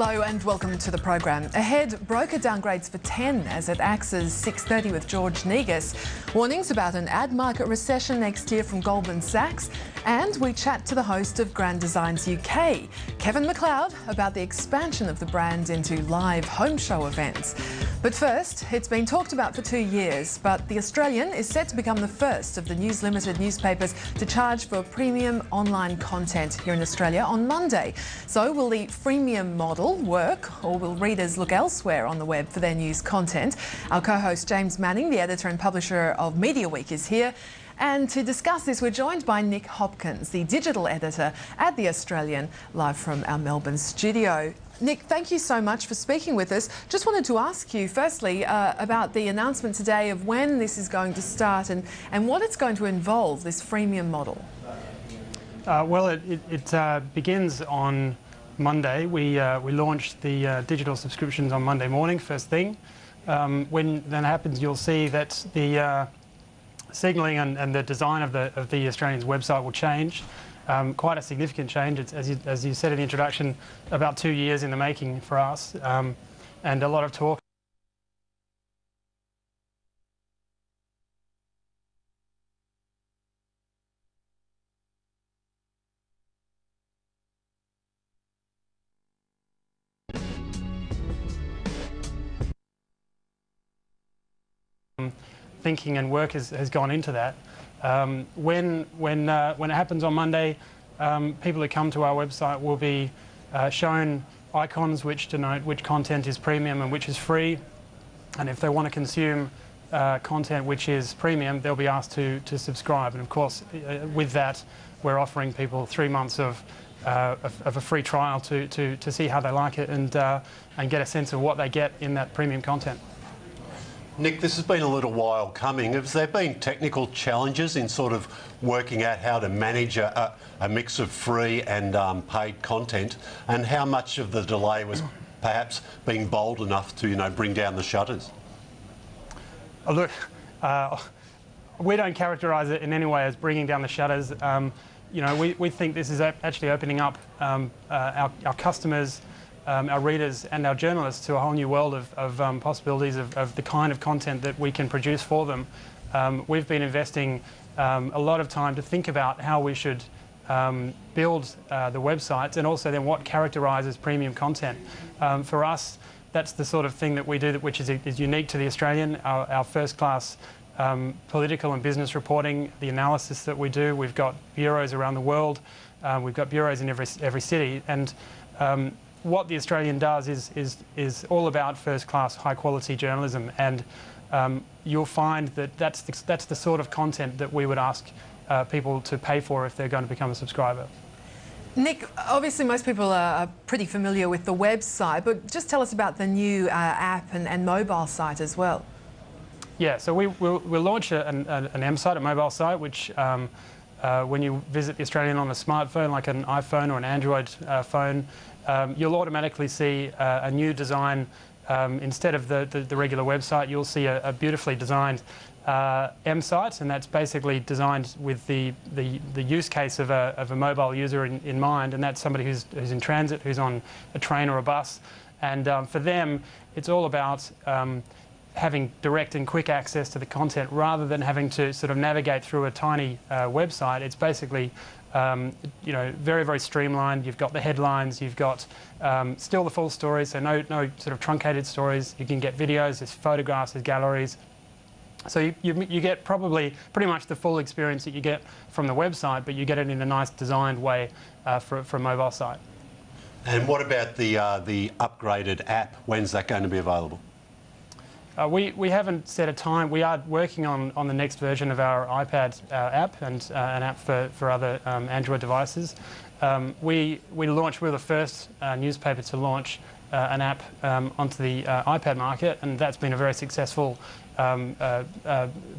Hello and welcome to the program. Ahead, broker downgrades for 10 as it axes 6:30 with George Negus. Warnings about an ad market recession next year from Goldman Sachs. And we chat to the host of Grand Designs UK, Kevin McLeod, about the expansion of the brand into live home show events. But first, it's been talked about for 2 years, but The Australian is set to become the first of the News Limited newspapers to charge for premium online content here in Australia on Monday. So will the freemium model work, or will readers look elsewhere on the web for their news content? Our co-host James Manning, the editor and publisher of Mediaweek, is here. And to discuss this, we're joined by Nick Hopkins, the digital editor at The Australian, live from our Melbourne studio. Nick, thank you so much for speaking with us. Just wanted to ask you, firstly, about the announcement today of when this is going to start and what it's going to involve, this freemium model. Well, it begins on Monday. We launched the digital subscriptions on Monday morning, first thing. When that happens, you'll see that the signalling and the design of the Australian's website will change. Quite a significant change. It's, as you said in the introduction, about 2 years in the making for us, and a lot of talk. Thinking and work has gone into that. When it happens on Monday, people who come to our website will be shown icons which denote which content is premium and which is free. And if they want to consume content which is premium, they'll be asked to subscribe. And of course, with that, we're offering people 3 months of a free trial to see how they like it and get a sense of what they get in that premium content. Nick, this has been a little while coming. Has there been technical challenges in sort of working out how to manage a mix of free and paid content, and how much of the delay was perhaps being bold enough to, bring down the shutters? Look, we don't characterise it in any way as bringing down the shutters. We think this is actually opening up our customers, our readers and our journalists to a whole new world of possibilities of the kind of content that we can produce for them. We've been investing a lot of time to think about how we should build the websites, and also then what characterises premium content. For us, that's the sort of thing that we do which is unique to The Australian, our first-class political and business reporting, the analysis that we do. We've got bureaus around the world. We've got bureaus in every city. And what The Australian does is all about first-class, high-quality journalism, and you'll find that that's the sort of content that we would ask people to pay for if they're going to become a subscriber. Nick, obviously most people are pretty familiar with the website, but just tell us about the new app and mobile site as well. Yeah, so we'll launch an M site, a mobile site, which when you visit The Australian on a smartphone, like an iPhone or an Android phone, you'll automatically see a new design. Instead of the regular website, you'll see a beautifully designed M site, and that's basically designed with the use case of a mobile user in mind, and that's somebody who's in transit, who's on a train or a bus. And for them, it's all about having direct and quick access to the content rather than having to sort of navigate through a tiny website. It's basically very, very streamlined. You've got the headlines, you've got still the full story, so no sort of truncated stories. You can get videos, there's photographs, there's galleries. So you get pretty much the full experience that you get from the website, but you get it in a nice designed way for a mobile site. And what about the upgraded app? When's that going to be available? We haven't set a time. We are working on the next version of our iPad app and an app for other Android devices. We were the first newspaper to launch an app onto the iPad market, and that's been a very successful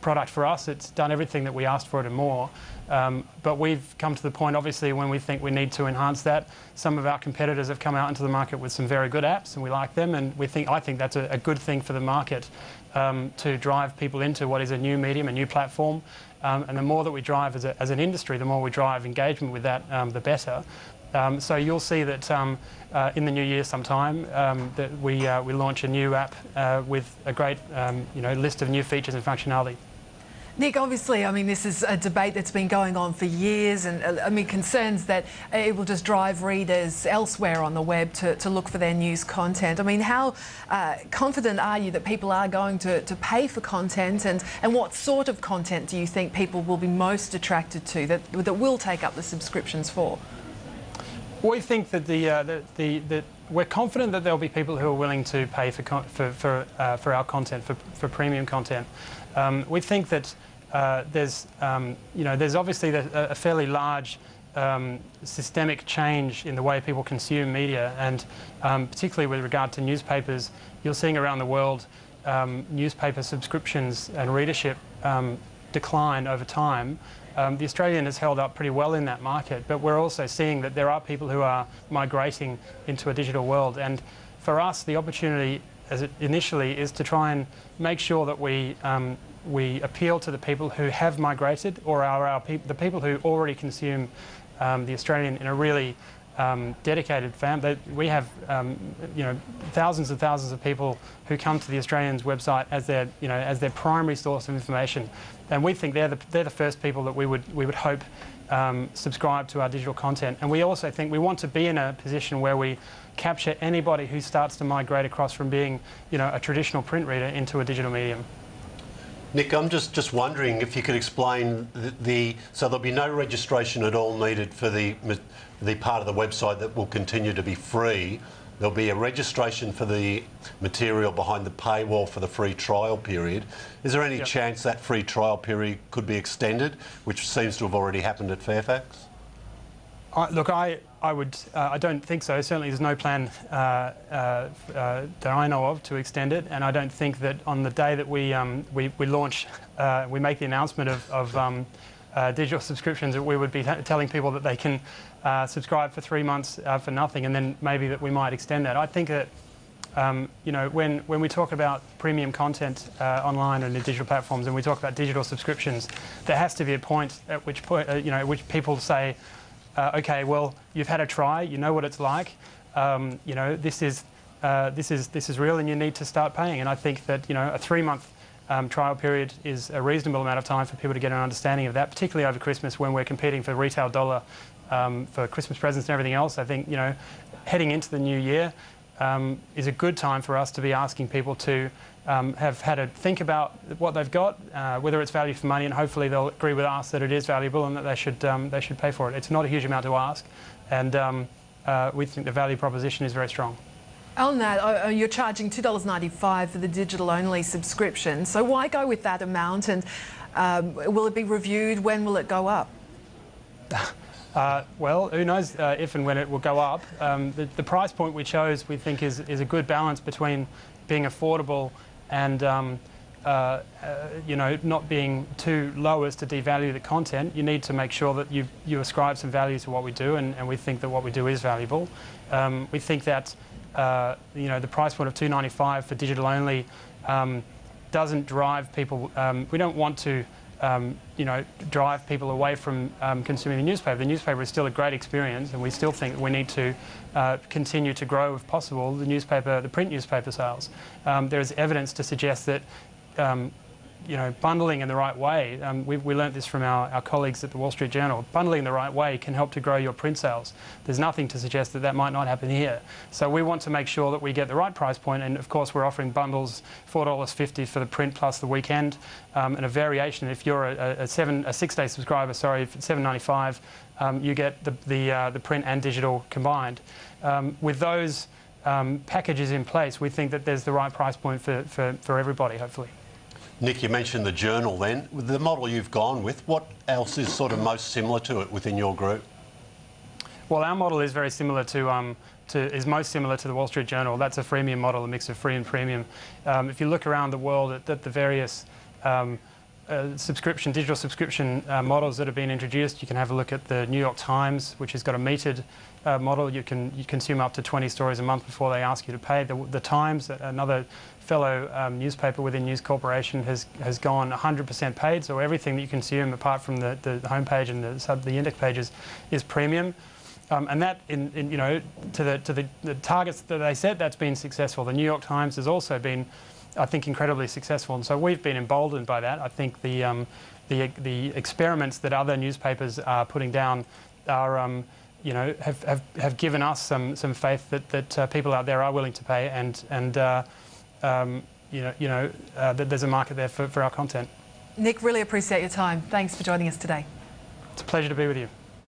product for us. It's done everything that we asked for it and more. But we've come to the point, obviously, when we think we need to enhance that. Some of our competitors have come out into the market with some very good apps, and we like them, and I think that's a good thing for the market to drive people into what is a new medium, a new platform. And the more that we drive as an industry, the more we drive engagement with that, the better. So you'll see that in the new year sometime that we launch a new app with a great list of new features and functionality. Nick, obviously, I mean, this is a debate that's been going on for years, and I mean, concerns that it will just drive readers elsewhere on the web to look for their news content. I mean, how confident are you that people are going to pay for content, and what sort of content do you think people will be most attracted to, that will take up the subscriptions for? We think that that we're confident that there'll be people who are willing to pay for our content, for premium content. We think that there's obviously a fairly large systemic change in the way people consume media, and particularly with regard to newspapers, you're seeing around the world newspaper subscriptions and readership decline over time. The Australian has held up pretty well in that market, but we're also seeing that there are people who are migrating into a digital world. And for us, the opportunity as it initially is to try and make sure that we appeal to the people who have migrated, or are the people who already consume the Australian in a really dedicated fan. We have thousands and thousands of people who come to the Australian's website as their primary source of information, and we think they're the first people that we would hope subscribe to our digital content. And we also think we want to be in a position where we capture anybody who starts to migrate across from being a traditional print reader into a digital medium. Nick, I'm just wondering if you could explain so there'll be no registration at all needed for the part of the website that will continue to be free. There'll be a registration for the material behind the paywall for the free trial period. Is there any chance that free trial period could be extended, which seems to have already happened at Fairfax? Look, I don't think so. Certainly there's no plan that I know of to extend it, and I don't think that on the day that we launch, we make the announcement of digital subscriptions, that we would be telling people that they can subscribe for 3 months for nothing, and then maybe that we might extend that. I think that when we talk about premium content online and in digital platforms, and we talk about digital subscriptions, there has to be a point at which people say, okay, well, you've had a try, you know what it's like, this is real, and you need to start paying. And I think that a 3-month trial period is a reasonable amount of time for people to get an understanding of that, particularly over Christmas when we're competing for retail dollar for Christmas presents and everything else. I think heading into the new year is a good time for us to be asking people to have had a think about what they've got, whether it's value for money, and hopefully they'll agree with us that it is valuable and that they should pay for it. It's not a huge amount to ask, and we think the value proposition is very strong. On that, you're charging $2.95 for the digital-only subscription. So why go with that amount, and will it be reviewed? When will it go up? Well, who knows if and when it will go up. The price point we chose, we think, is a good balance between being affordable and not being too low as to devalue the content. You need to make sure that you ascribe some value to what we do, and we think that what we do is valuable. We think that the price point of $2.95 for digital only doesn't drive people. We don't want to drive people away from consuming the newspaper. The newspaper is still a great experience, and we still think we need to continue to grow, if possible, the print newspaper sales. There is evidence to suggest that bundling in the right way, we learnt this from our colleagues at the Wall Street Journal, bundling in the right way can help to grow your print sales. There's nothing to suggest that that might not happen here. So we want to make sure that we get the right price point, and of course we're offering bundles, $4.50 for the print plus the weekend, and a variation. If you're a 6-day subscriber, sorry, if it's $7.95, you get the print and digital combined. With those packages in place, we think that there's the right price point for everybody, hopefully. Nick, you mentioned the Journal then. With the model you've gone with, what else is sort of most similar to it within your group? Well, our model is very similar is most similar to the Wall Street Journal. That's a freemium model, a mix of free and premium. If you look around the world at the various digital subscription models that have been introduced, you can have a look at the New York Times, which has got a metered model. You consume up to 20 stories a month before they ask you to pay. The Times, another fellow newspaper within News Corporation, has gone 100% paid, so everything that you consume apart from the homepage and the index pages is premium. And that, you know, to the targets that they set, that's been successful. The New York Times has also been, I think, incredibly successful, and so we've been emboldened by that. I think the experiments that other newspapers are putting down are, you know, have given us some faith that people out there are willing to pay, and that there's a market there for our content. Nick, really appreciate your time. Thanks for joining us today. It's a pleasure to be with you.